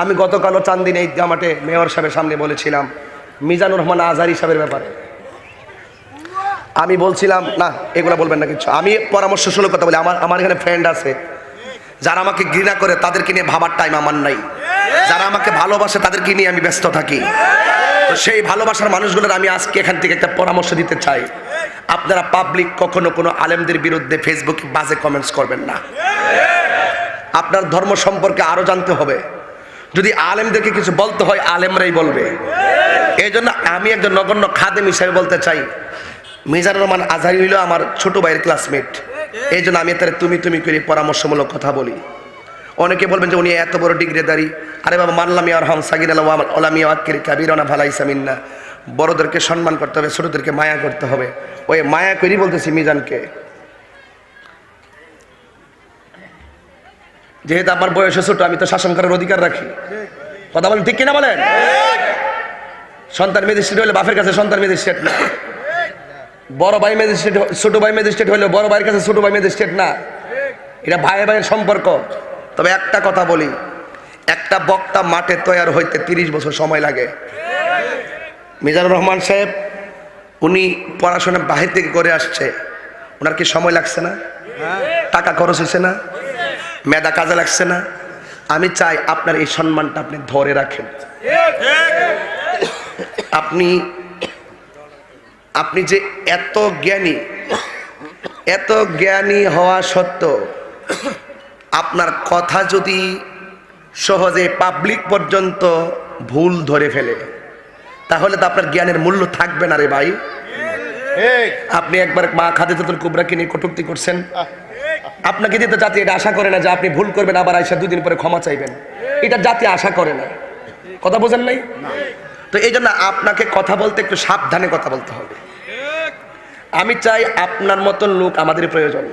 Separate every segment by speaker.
Speaker 1: আমি গতকালও চান্দিনী ঈদগাহ মাঠে মেয়র সাহেবের সামনে বলেছিলাম মিজানুর রহমান আজহারী সাহেবের ব্যাপারে। আমি বলছিলাম না এগুলো বলবেন না কিছু, আমি পরামর্শমূলক কথা বলি। আমার এখানে ফ্রেন্ড আছে যারা আমাকে ঘৃণা করে, তাদেরকে নিয়ে ভাবার টাইম আমার নাই। যারা আমাকে ভালোবাসে তাদেরকে নিয়ে আমি ব্যস্ত থাকি। তো সেই ভালোবাসার মানুষগুলোর আমি আজকে এখান থেকে একটা পরামর্শ দিতে চাই। আপনারা পাবলিক কখনো কোনো আলেমদের বিরুদ্ধে ফেসবুকে বাজে কমেন্টস করবেন না। আপনার ধর্ম সম্পর্কে আরো জানতে হবে। যদি আলেমদেরকে কিছু বলতে হয় আলেমরাই বলবে। এই জন্য আমি একজন নগণ্য খাদেম হিসেবে বলতে চাই, মিজানুর রহমান আজহারী হইল আমার ছোট ভাইয়ের ক্লাসমেট। এই জন্য আমি তার তুমি করে পরামর্শমূলক কথা বলি। অনেকে বলবেন যে উনি এত বড় ডিগ্রিধারী। আরে বাবা, মানলাম ইয়ারহাম সাগীরানা ওয়া আলাম ইয়াকির কাবীরানা ফালাইসা মিন্না। বড়দেরকে সম্মান করতে হবে, ছোটদেরকে মায়া করতে হবে। ওই মায়া করেই বলতেছি মিজানকে, যেহেতু আমার বয়স ছোট আমি তো শাসন করার অধিকার রাখি। কথা বলেন ঠিক কিনা বলেন? সন্তান ম্যাজিস্ট্রেট হলে বাপের কাছে সন্তান ম্যাজিস্ট্রেট না, বড় ভাই ম্যাজিস্ট্রেট ছোট ভাই ম্যাজিস্ট্রেট হলে বড় ভাইয়ের কাছে ছোট ভাই ম্যাজিস্ট্রেট না। এটা ভাই ভাইয়ের সম্পর্ক। তবে একটা কথা বলি, একটা বক্তা মাঠে তৈরি হইতে 30 বছর সময় লাগে। মিজানুর রহমান সাহেব উনি পড়াশোনা বাহির থেকে করে আসছে, ওনার কি সময় লাগছে না? টাকা খরচ হয়েছে না? মেধা কাজে লাগছে না? আমি চাই আপনার এই সম্মানটা আপনি ধরে রাখেন। আপনি যে এত জ্ঞানী হওয়া সত্ত্বেও আপনার কথা যদি সহজে পাবলিক পর্যন্ত ভুল ধরে ফেলে, তাহলে তো আপনার জ্ঞানের মূল্য থাকবে না রে ভাই। আপনি একবার মা খাদিজাতুল কুবরাকে নিয়ে কটূক্তি করছেন, আপনাকে দিতে জাতি এটা আশা করে না যে আপনি ভুল করবেন আবার আইসা 2 দিন পরে ক্ষমা চাইবেন। এটা জাতি আশা করে না। কথা বোঝেন নাই? তো এই জন্য আপনাকে কথা বলতে একটু সাবধানে কথা বলতে হবে। আমি চাই আপনার মতন লোক আমাদের প্রয়োজন।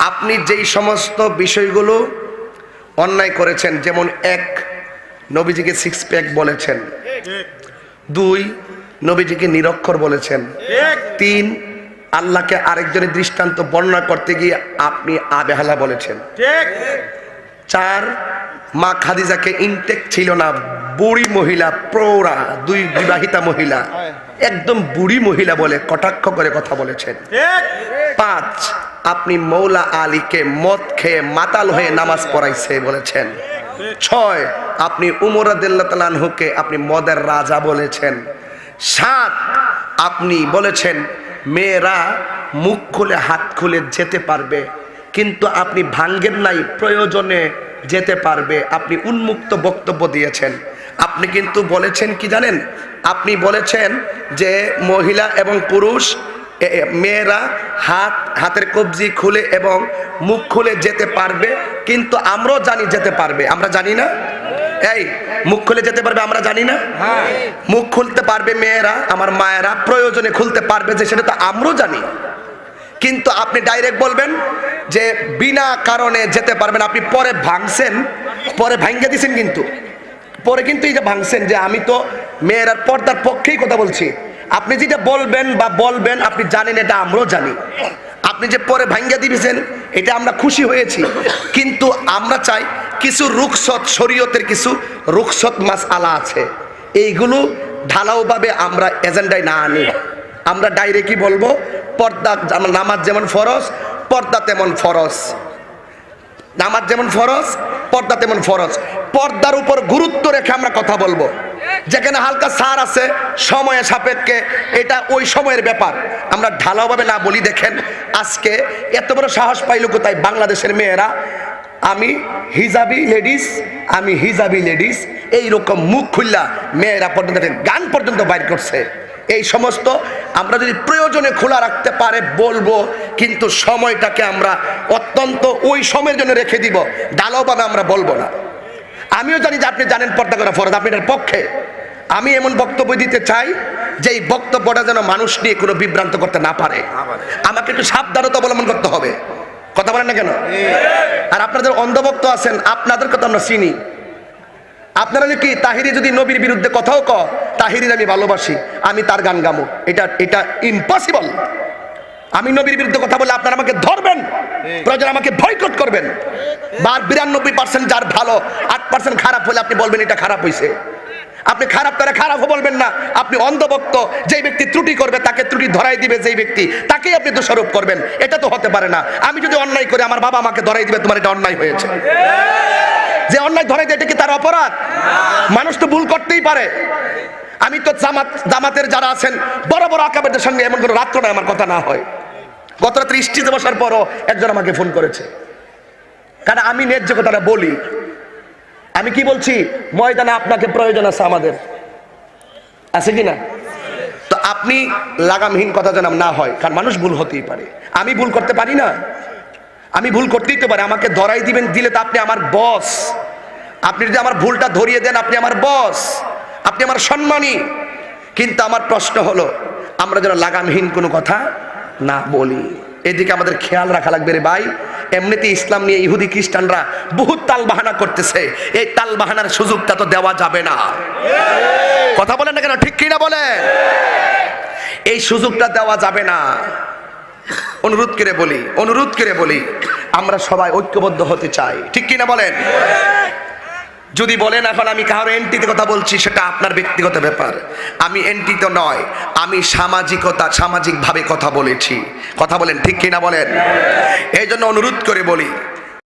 Speaker 1: আপনি যেই সমস্ত বিষয়গুলো অন্যায় করেছেন, যেমন 1 নবীজিকে 6 প্যাক বলেছেন, 2 নবীজিকে নিরক্ষর বলেছেন, 3 আল্লাহকে আরেকজনের দৃষ্টান্ত বর্ণনা করতে গিয়ে আপনি আবেহালা বলেছেন, 4 মা খাদিজাকে ইনটেক ছিল না, বুড়ি মহিলা, প্রৌঢ়া, 2 বিবাহিতা মহিলা, একদম বুড়ি মহিলা বলে কটাক্ষ করে কথা বলেছেন। 5 আপনি মৌলা আলীকে মদ খেয়ে মাতাল হয়ে নামাজ পড়াইছে বলেছেন। 6 আপনি উমর রাদিয়াল্লাহু তাআলা আনহুকে আপনি মদের রাজা বলেছেন। 7 আপনি বলেছেন মেয়েরা মুখ খুলে হাত খুলে যেতে পারবে, কিন্তু আপনি ভাঙ্গেন নাই, প্রয়োজনে যেতে পারবে। আপনি উন্মুক্ত বক্তব্য দিয়েছেন। আপনি কিন্তু বলেছেন কি জানেন? আপনি বলেছেন যে মহিলা এবং পুরুষ মেয়েরা হাতের কবজি খুলে এবং মুখ খুলে যেতে পারবে, কিন্তু আমরাও জানি যেতে পারবে। আমরা জানি না? এই মুখ খুলে যেতে পারবে আমরা জানি না? মুখ খুলতে পারবে মেয়েরা, আমার মায়েরা প্রয়োজনে খুলতে পারবে, যে সেটা তো আমরাও জানি। কিন্তু আপনি ডাইরেক্ট বলবেন যে বিনা কারণে যেতে পারবেন। আপনি পরে ভাঙছেন, পরে ভাঙ্গে দিয়েছেন, কিন্তু পরে কিন্তু এই যে ভাঙছেন যে আমি তো মেয়েরার পর্দার পক্ষেই কথা বলছি। আপনি যেটা বলবেন আপনি জানেন, এটা আমরাও জানি। আপনি যে পরে ভাঙ্গা দিয়েছেন এটা আমরা খুশি হয়েছি, কিন্তু আমরা চাই কিছু রুখসত, শরীয়তের কিছু রুখসত মাসআলা আছে, এইগুলো ঢালাওভাবে আমরা এজেন্ডায় না আনি। আমরা ডাইরেক্টই বলবো পর্দা, নামাজ যেমন ফরজ পর্দা তেমন ফরজ, নামাজ যেমন ফরজ পর্দা তেমন ফরজ। পর্দার উপর গুরুত্ব রেখে আমরা কথা বলবো। যেখানে হালকা ছাড় আছে সময়ের সাপেক্ষে, এটা ওই সময়ের ব্যাপার, আমরা ঢালাওভাবে না বলি। দেখেন আজকে এত বড় সাহস পাইল কোথায় বাংলাদেশের মেয়েরা, আমি হিজাবি লেডিস এইরকম মুখ খুললা মেয়েরা পর্যন্ত গান পর্যন্ত বাইর করছে। এই সমস্ত আমরা যদি প্রয়োজনে খোলা রাখতে পারে বলবো, কিন্তু সময়টাকে আমরা অত্যন্ত ওই সময়ের জন্য রেখে দিব, ঢালাওভাবে আমরা বলবো না। আমিও জানি যে আপনি জানেন পর্দা করা ফরজ, আপনি এটার পক্ষে। আমি এমন বক্তব্য দিতে চাই যে এই বক্তব্যটা যেন মানুষ নিয়ে কোনো বিভ্রান্ত করতে না পারে। আমাকে একটু সাবধানতা অবলম্বন করতে হবে। কথা বলেন না কেন? আর আপনাদের অন্ধভক্ত আছেন, আপনাদেরকে তো আমরা চিনি। আপনারা কি তাহিরি যদি নবীর বিরুদ্ধে কথাও তাহিরির আমি ভালোবাসি, আমি তার গান গামো, এটা ইম্পসিবল। আমি নবীর বিরুদ্ধে কথা বলে আপনারা আমাকে ধরবেন, প্রয়োজন আমাকে বয়কট করবেন। বা 92% যার ভালো, 8% খারাপ হলে আপনি বলবেন এটা খারাপ হয়েছে। আপনি খারাপ করে খারাপও বলবেন না, আপনি অন্ধভক্ত, যেই ব্যক্তি ত্রুটি করবে তাকে ত্রুটি ধরাই দিবে যেই ব্যক্তি, তাকেই আপনি দোষারোপ করবেন। এটা তো হতে পারে না। আমি যদি অন্যায় করি আমার বাবা আমাকে ধরাই দিবে তোমার এটা অন্যায় হয়েছে। যে অন্যায় ধরাই দেয় এটা কি তার অপরাধ? মানুষ তো ভুল করতেই পারে। আমি তো জামাতের যারা আছেন বড় বড় আকাবেরদের সঙ্গে এমন কোনো রাত্র না আমার কথা না হয়। গত রাত্রে স্টেজে বসার পরও একজন আমাকে ফোন করেছে, কারণ আমি ন্যায্য কথাটা বলি। আমি কি বলছি, ময়দানে আপনাকে প্রয়োজন আছে, আমাদের আছে কিনা? তো আপনি লাগামহীন কথা যেন না হয়, কারণ মানুষ ভুল হতেই পারে। আমি ভুল করতে পারি না, আমি ভুল করতেই তো পারি। আমাকে ধরাই দিবেন, দিলে তো আপনি আমার বস। আপনি যদি আমার ভুলটা ধরিয়ে দেন, আপনি আমার বস, আপনি আমার সম্মানী। কিন্তু আমার প্রশ্ন হলো, আমরা যেন লাগামহীন কোনো কথা না বলি, এদিকে আমাদের খেয়াল রাখা লাগবে রে ভাই। এমনিতে ইসলাম নিয়ে ইহুদি খ্রিস্টানরা বহুত তাল বাহানা করতেছে, এই তাল বাহানার সুযোগটা তো দেওয়া যাবে না। কথা বলেন না কেন, ঠিক কিনা বলেন? এই সুযোগটা দেওয়া যাবে না। অনুরোধ করে বলি আমরা সবাই ঐক্যবদ্ধ হতে চাই, ঠিক কিনা বলেন? যদি বলেন এখন আমি কারোর এন্টিতে কথা বলছি, সেটা আপনার ব্যক্তিগত ব্যাপার। আমি এন্টি তো নয়, আমি সামাজিকভাবে কথা বলেছি। কথা বলেন, ঠিক কিনা বলেন? এই জন্য অনুরোধ করে বলি,